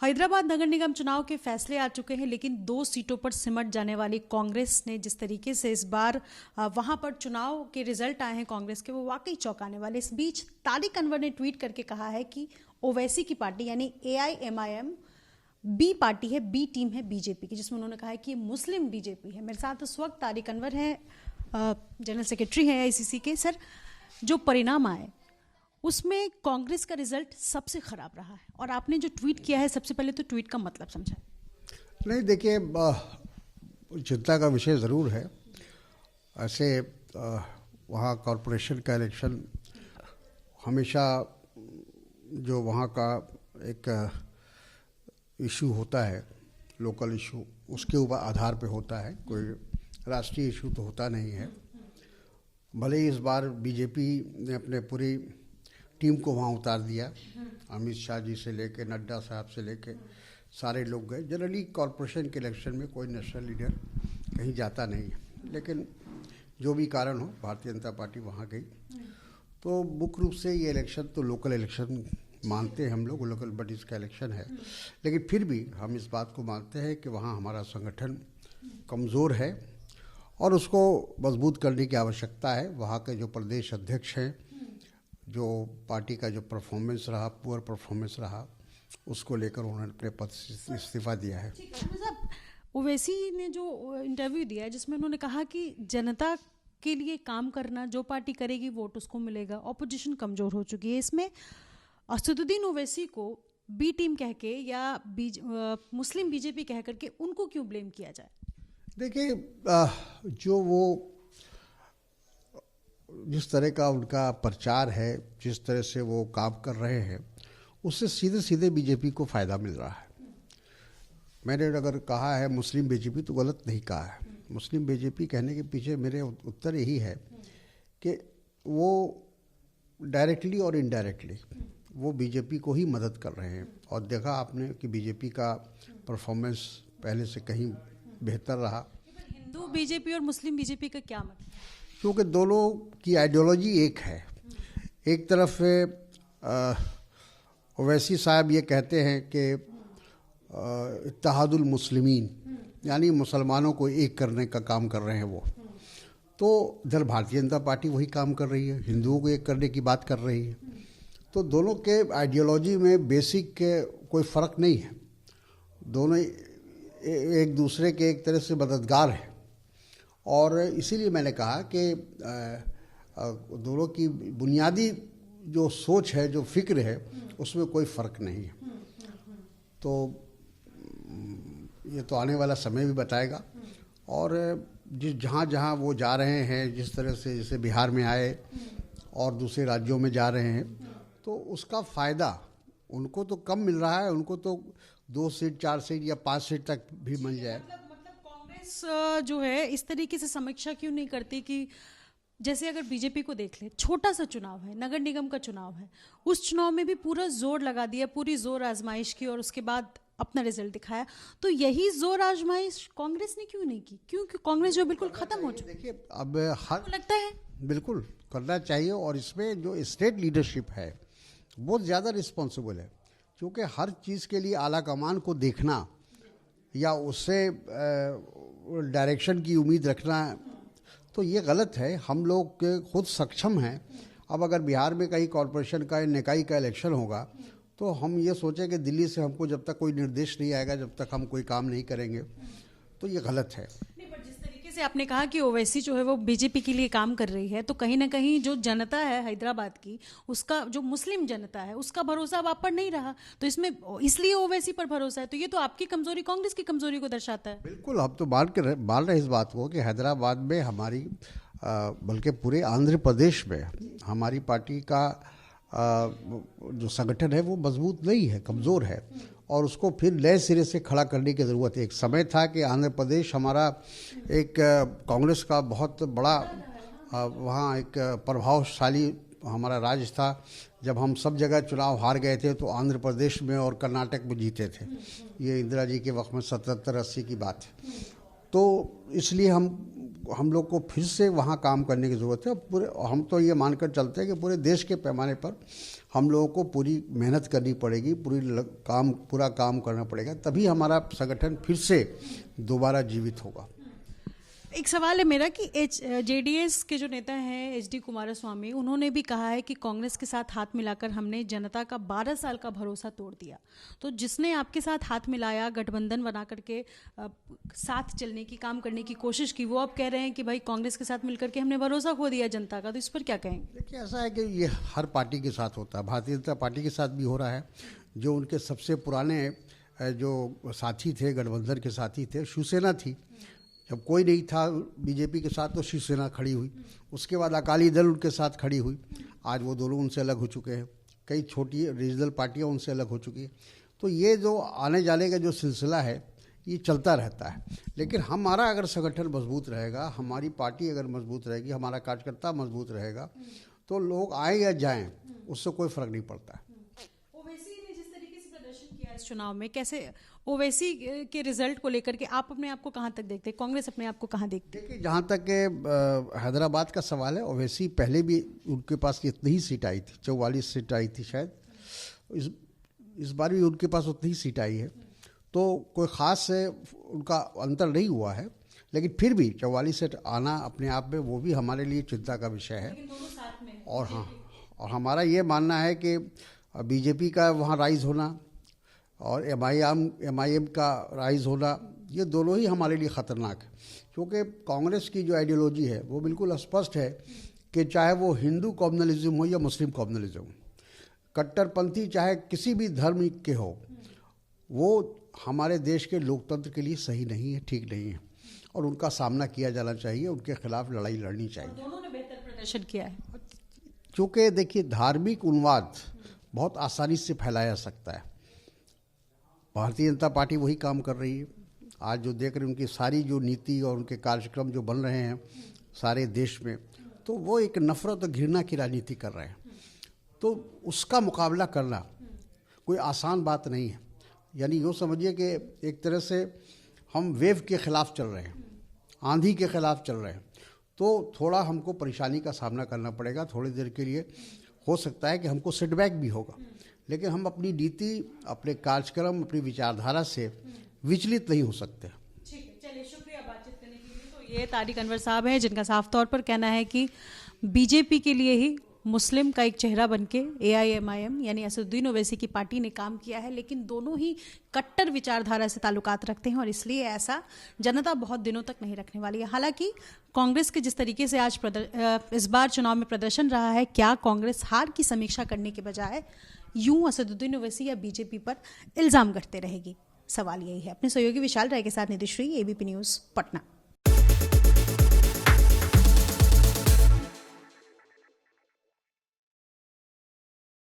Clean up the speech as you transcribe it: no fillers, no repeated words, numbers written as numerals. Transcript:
हैदराबाद नगर निगम चुनाव के फैसले आ चुके हैं, लेकिन 2 सीटों पर सिमट जाने वाली कांग्रेस ने जिस तरीके से इस बार वहां पर चुनाव के रिजल्ट आए हैं कांग्रेस के, वो वाकई चौंकाने वाले। इस बीच तारिक अनवर ने ट्वीट करके कहा है कि ओवैसी की पार्टी यानी AIMIM बी पार्टी है, बी टीम है बीजेपी की, जिसमें उन्होंने कहा है कि ये मुस्लिम बीजेपी है। मेरे साथ उस वक्त तारिक अनवर हैं, जनरल सेक्रेटरी हैं AICC के। सर, जो परिणाम आए उसमें कांग्रेस का रिजल्ट सबसे खराब रहा है, और आपने जो ट्वीट किया है, सबसे पहले तो ट्वीट का मतलब समझा। नहीं, देखिए, चिंता का विषय ज़रूर है। ऐसे वहाँ कॉरपोरेशन का इलेक्शन हमेशा जो वहाँ का एक इशू होता है, लोकल इशू, उसके ऊपर आधार पे होता है, कोई राष्ट्रीय इशू तो होता नहीं है। भले ही इस बार बीजेपी ने अपने पूरी टीम को वहाँ उतार दिया, अमित शाह जी से लेके नड्डा साहब से लेके सारे लोग गए। जनरली कॉरपोरेशन के इलेक्शन में कोई नेशनल लीडर कहीं जाता नहीं है, लेकिन जो भी कारण हो भारतीय जनता पार्टी वहाँ गई। तो मुख्य रूप से ये इलेक्शन तो लोकल इलेक्शन मानते हैं हम लोग, लोकल बॉडीज का इलेक्शन है, लेकिन फिर भी हम इस बात को मानते हैं कि वहाँ हमारा संगठन कमज़ोर है और उसको मजबूत करने की आवश्यकता है। वहाँ के जो प्रदेश अध्यक्ष हैं, जो पार्टी का जो परफॉर्मेंस रहा, पुअर परफॉर्मेंस रहा, उसको लेकर उन्होंने अपने पद से इस्तीफा दिया है। ओवैसी ने जो इंटरव्यू दिया है, जिसमें उन्होंने कहा कि जनता के लिए काम करना, जो पार्टी करेगी वोट उसको मिलेगा, ऑपोजिशन कमजोर हो चुकी है। इसमें असदुद्दीन ओवैसी को बी टीम कह के या मुस्लिम बीजेपी कह करके उनको क्यों ब्लेम किया जाए? देखिए, जो वो जिस तरह का उनका प्रचार है, जिस तरह से वो काम कर रहे हैं, उससे सीधे सीधे बीजेपी को फ़ायदा मिल रहा है। मैंने अगर कहा है मुस्लिम बीजेपी तो गलत नहीं कहा है। मुस्लिम बीजेपी कहने के पीछे मेरे उत्तर यही है कि वो डायरेक्टली और इनडायरेक्टली वो बीजेपी को ही मदद कर रहे हैं। और देखा आपने कि बीजेपी का परफॉर्मेंस पहले से कहीं बेहतर रहा। हिंदू बीजेपी और मुस्लिम बीजेपी का क्या मतलब? क्योंकि दोनों की आइडियोलॉजी एक है। एक तरफ ओवैसी साहब ये कहते हैं कि इत्तेहादुल मुस्लिमीन, यानी मुसलमानों को एक करने का काम कर रहे हैं वो। तो इधर भारतीय जनता पार्टी वही काम कर रही है, हिंदुओं को एक करने की बात कर रही है। तो दोनों के आइडियोलॉजी में बेसिक कोई फ़र्क नहीं है। दोनों एक दूसरे के एक तरह से मददगार हैं, और इसीलिए मैंने कहा कि दोनों की बुनियादी जो सोच है, जो फिक्र है, उसमें कोई फ़र्क नहीं है। तो ये तो आने वाला समय भी बताएगा। और जहाँ जहाँ वो जा रहे हैं, जिस तरह से जैसे बिहार में आए और दूसरे राज्यों में जा रहे हैं, तो उसका फ़ायदा उनको तो कम मिल रहा है। उनको तो 2 सीट, 4 सीट या 5 सीट तक भी मिल जाए। कांग्रेस जो है इस तरीके से समीक्षा क्यों नहीं करती कि जैसे अगर बीजेपी को देख ले, छोटा सा चुनाव है, नगर निगम का चुनाव है, उस चुनाव में भी पूरा जोर लगा दिया, पूरी जोर आजमाइश की, और उसके बाद अपना रिजल्ट दिखाया। तो यही जोर आजमाइश कांग्रेस ने क्यों नहीं की? क्योंकि कांग्रेस जो बिल्कुल खत्म हो चुकी है। देखिए, अब हर लगता है बिल्कुल करना चाहिए, और इसमें जो स्टेट लीडरशिप है बहुत ज़्यादा रिस्पॉन्सिबल है, क्योंकि हर चीज़ के लिए आला कमान को देखना या उससे डायरेक्शन की उम्मीद रखना, तो ये गलत है। हम लोग खुद सक्षम हैं। अब अगर बिहार में कहीं कॉरपोरेशन का या निकाय का इलेक्शन होगा, तो हम ये सोचें कि दिल्ली से हमको जब तक कोई निर्देश नहीं आएगा, जब तक हम कोई काम नहीं करेंगे, तो ये गलत है। से आपने कहा कि ओवैसी जो है वो बीजेपी के लिए काम कर रही है, तो कहीं ना कहीं जो जनता है हैदराबाद की, उसका जो मुस्लिम जनता है, उसका भरोसा अब आप पर नहीं रहा, तो इसमें इसलिए ओवैसी पर भरोसा है। तो ये तो आपकी कमजोरी, कांग्रेस की कमजोरी को दर्शाता है। बिल्कुल, हम तो मान रहे इस बात को कि हैदराबाद में हमारी, बल्कि पूरे आंध्र प्रदेश में हमारी पार्टी का जो संगठन है वो मजबूत नहीं है, कमज़ोर है, और उसको फिर नए सिरे से खड़ा करने की ज़रूरत है। एक समय था कि आंध्र प्रदेश हमारा एक कांग्रेस का बहुत बड़ा वहाँ एक प्रभावशाली हमारा राज्य था। जब हम सब जगह चुनाव हार गए थे, तो आंध्र प्रदेश में और कर्नाटक में जीते थे। ये इंदिरा जी के वक्त में 77-80 की बात है। तो इसलिए हम हम लोग को फिर से वहाँ काम करने की ज़रूरत है। पूरे हम तो ये मानकर चलते हैं कि पूरे देश के पैमाने पर हम लोगों को पूरी मेहनत करनी पड़ेगी, पूरा काम करना पड़ेगा, तभी हमारा संगठन फिर से दोबारा जीवित होगा। एक सवाल है मेरा कि जेडीएस के जो नेता हैं एचडी कुमारस्वामी, उन्होंने भी कहा है कि कांग्रेस के साथ हाथ मिलाकर हमने जनता का 12 साल का भरोसा तोड़ दिया। तो जिसने आपके साथ हाथ मिलाया, गठबंधन बना करके साथ चलने की, काम करने की कोशिश की, वो अब कह रहे हैं कि भाई कांग्रेस के साथ मिलकर के हमने भरोसा खो दिया जनता का। तो इस पर क्या कहेंगे? देखिए, ऐसा है कि ये हर पार्टी के साथ होता है। भारतीय जनता पार्टी के साथ भी हो रहा है। जो उनके सबसे पुराने जो साथी थे, गठबंधन के साथी थे, शिवसेना थी। जब कोई नहीं था बीजेपी के साथ तो शिवसेना खड़ी हुई, उसके बाद अकाली दल उनके साथ खड़ी हुई। आज वो दोनों उनसे अलग हो चुके हैं, कई छोटी रीजनल पार्टियां उनसे अलग हो चुकी हैं। तो ये जो आने जाने का जो सिलसिला है ये चलता रहता है। लेकिन हमारा अगर संगठन मजबूत रहेगा, हमारी पार्टी अगर मजबूत रहेगी, हमारा कार्यकर्ता मजबूत रहेगा, तो लोग आए या जाएं उससे कोई फर्क नहीं पड़ता है। ओवैसी ने जिस तरीके से प्रदर्शन किया इस चुनाव में, कैसे ओवैसी के रिजल्ट को लेकर के आप अपने आप को कहाँ तक देखते हैं, कांग्रेस अपने आप को कहाँ देखती है? देखिए, जहाँ तक के हैदराबाद का सवाल है, ओवैसी पहले भी उनके पास इतनी ही सीट आई थी, 44 सीट आई थी शायद। इस बार भी उनके पास उतनी ही सीट आई है, तो कोई ख़ास उनका अंतर नहीं हुआ है। लेकिन फिर भी 44 सीट आना अपने आप में वो भी हमारे लिए चिंता का विषय है। और हाँ, और हमारा ये मानना है कि बीजेपी का वहाँ राइज होना और एमआईएम का राइज होना, ये दोनों ही हमारे लिए ख़तरनाक है। क्योंकि कांग्रेस की जो आइडियोलॉजी है वो बिल्कुल स्पष्ट है कि चाहे वो हिंदू कम्युनलिज्म हो या मुस्लिम कम्युनलिज्म हो, कट्टरपंथी चाहे किसी भी धर्म के हो, वो हमारे देश के लोकतंत्र के लिए सही नहीं है, ठीक नहीं है, और उनका सामना किया जाना चाहिए, उनके खिलाफ लड़ाई लड़नी चाहिए। दोनों ने बेहतर प्रदर्शन किया है। चूँकि देखिए, धार्मिक उन्माद बहुत आसानी से फैलाया जा सकता है। भारतीय जनता पार्टी वही काम कर रही है। आज जो देख रहे हैं उनकी सारी जो नीति और उनके कार्यक्रम जो बन रहे हैं सारे देश में, तो वो एक नफरत और घृणा की राजनीति कर रहे हैं। तो उसका मुकाबला करना कोई आसान बात नहीं है। यानी यूँ समझिए कि एक तरह से हम वेव के ख़िलाफ़ चल रहे हैं, आंधी के ख़िलाफ़ चल रहे हैं। तो थोड़ा हमको परेशानी का सामना करना पड़ेगा। थोड़ी देर के लिए हो सकता है कि हमको सेटबैक भी होगा, लेकिन हम अपनी नीति, अपने कार्यक्रम, अपनी विचारधारा से विचलित नहीं हो सकते। ठीक है, चलिए, शुक्रिया बातचीत करने के लिए। तो ये तारिक अनवर साहब हैं जिनका साफ तौर पर कहना है कि बीजेपी के लिए ही मुस्लिम का एक चेहरा बनके एआईएमआईएम यानी असदुद्दीन ओवैसी की पार्टी ने काम किया है, लेकिन दोनों ही कट्टर विचारधारा से ताल्लुकात रखते हैं और इसलिए ऐसा जनता बहुत दिनों तक नहीं रखने वाली है। हालांकि कांग्रेस के जिस तरीके से आज इस बार चुनाव में प्रदर्शन रहा है, क्या कांग्रेस हार की समीक्षा करने के बजाय यूं असदुद्दीन ओवैसी या बीजेपी पर इल्जाम करते रहेगी? सवाल यही है। अपने सहयोगी विशाल राय के साथ निधिश्री, एबीपी न्यूज़, पटना।